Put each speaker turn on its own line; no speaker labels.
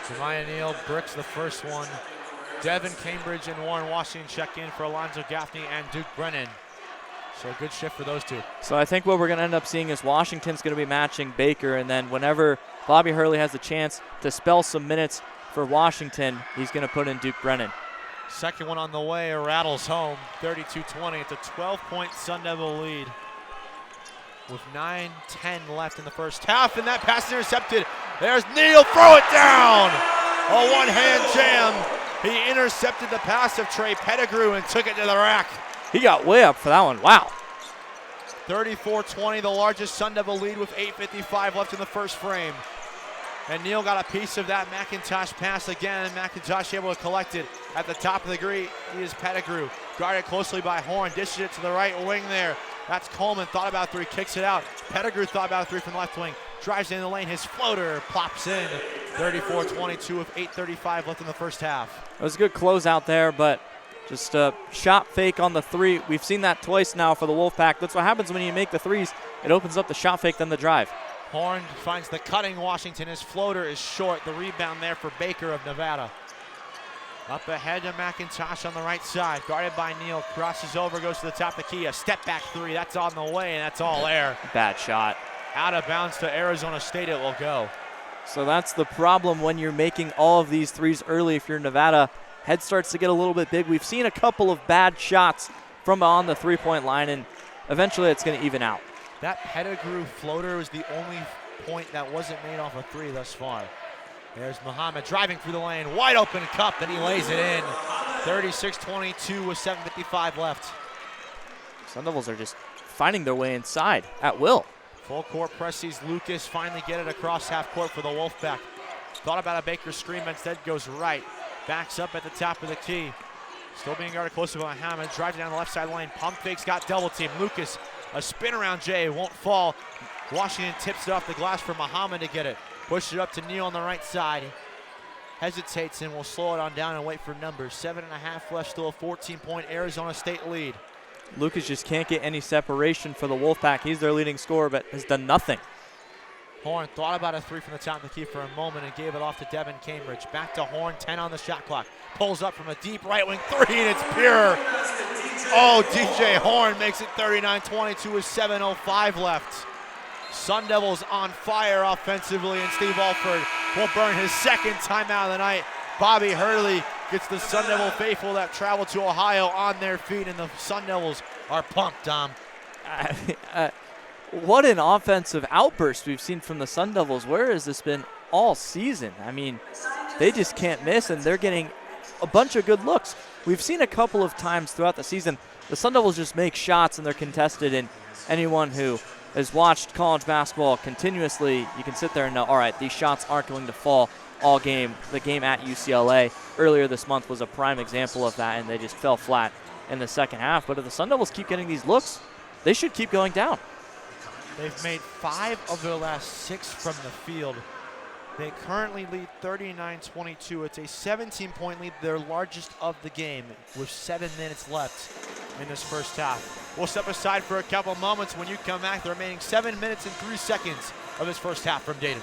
Jemiah Neal bricks the first one. Devin Cambridge and Warren Washington check in for Alonzo Gaffney and Duke Brennan. So a good shift for those two.
So I think what we're going to end up seeing is Washington's going to be matching Baker, and then whenever Bobby Hurley has the chance to spell some minutes for Washington, he's going to put in Duke Brennan.
Second one on the way, rattles home, 32-20. It's a 12-point Sun Devil lead with 9:10 left in the first half, and that pass is intercepted. There's Neal, throw it down! A one-hand jam. He intercepted the pass of Trey Pettigrew and took it to the rack.
He got way up for that one, wow.
34-20, the largest Sun Devil lead with 8:55 left in the first frame. And Neal got a piece of that McIntosh pass again, and McIntosh able to collect it at the top of the green. He is Pettigrew, guarded closely by Horn, dishes it to the right wing there. That's Coleman, thought about three, kicks it out. Pettigrew thought about three from the left wing, drives in the lane, his floater plops in. 34-22 with 8:35 left in the first half.
It was a good close out there, but just a shot fake on the three. We've seen that twice now for the Wolfpack. That's what happens when you make the threes. It opens up the shot fake, then the drive.
Horn finds the cutting Washington. His floater is short. The rebound there for Baker of Nevada. Up ahead to McIntosh on the right side. Guarded by Neal. Crosses over, goes to the top of the key. A step back three. That's on the way, and that's all air.
Bad shot.
Out of bounds to Arizona State it will go.
So that's the problem when you're making all of these threes early. If you're Nevada, head starts to get a little bit big. We've seen a couple of bad shots from on the three-point line, and eventually it's going to even out.
That Pettigrew floater was the only point that wasn't made off a three thus far. There's Muhammad driving through the lane, wide open cup, and he lays it in. 36-22 with 7:55 left.
Sun Devils are just finding their way inside at will.
Full court press sees Lucas finally get it across half court for the Wolfpack. Thought about a Baker screen, but instead goes right. Backs up at the top of the key. Still being guarded close to Muhammad. Drives down the left side lane. Pump fakes, got double team. Lucas, a spin around Jay, won't fall. Washington tips it off the glass for Muhammad to get it. Push it up to Neal on the right side. Hesitates and will slow it on down and wait for numbers. 7.5 left, still a 14-point Arizona State lead.
Lucas just can't get any separation for the Wolfpack. He's their leading scorer, but has done nothing.
Horn thought about a three from the top of the key for a moment and gave it off to Devin Cambridge. Back to Horn, 10 on the shot clock. Pulls up from a deep right wing three, and it's pure. Oh, DJ Horn makes it 39-22 with 7:05 left. Sun Devils on fire offensively, and Steve Alford will burn his second timeout of the night. Bobby Hurley gets the Sun Devil faithful that traveled to Ohio on their feet, and the Sun Devils are pumped, Dom.
What an offensive outburst we've seen from the Sun Devils. Where has this been all season? I mean, they just can't miss, and they're getting a bunch of good looks. We've seen a couple of times throughout the season, the Sun Devils just make shots, and they're contested, and anyone who has watched college basketball continuously, you can sit there and know, all right, these shots aren't going to fall all game. The game at UCLA earlier this month was a prime example of that, and they just fell flat in the second half. But if the Sun Devils keep getting these looks, they should keep going down.
They've made 5 of their last 6 from the field. They currently lead 39-22. It's a 17-point lead, their largest of the game, with 7 minutes left in this first half. We'll step aside for a couple moments. When you come back, the remaining 7 minutes and 3 seconds of this first half from Dayton.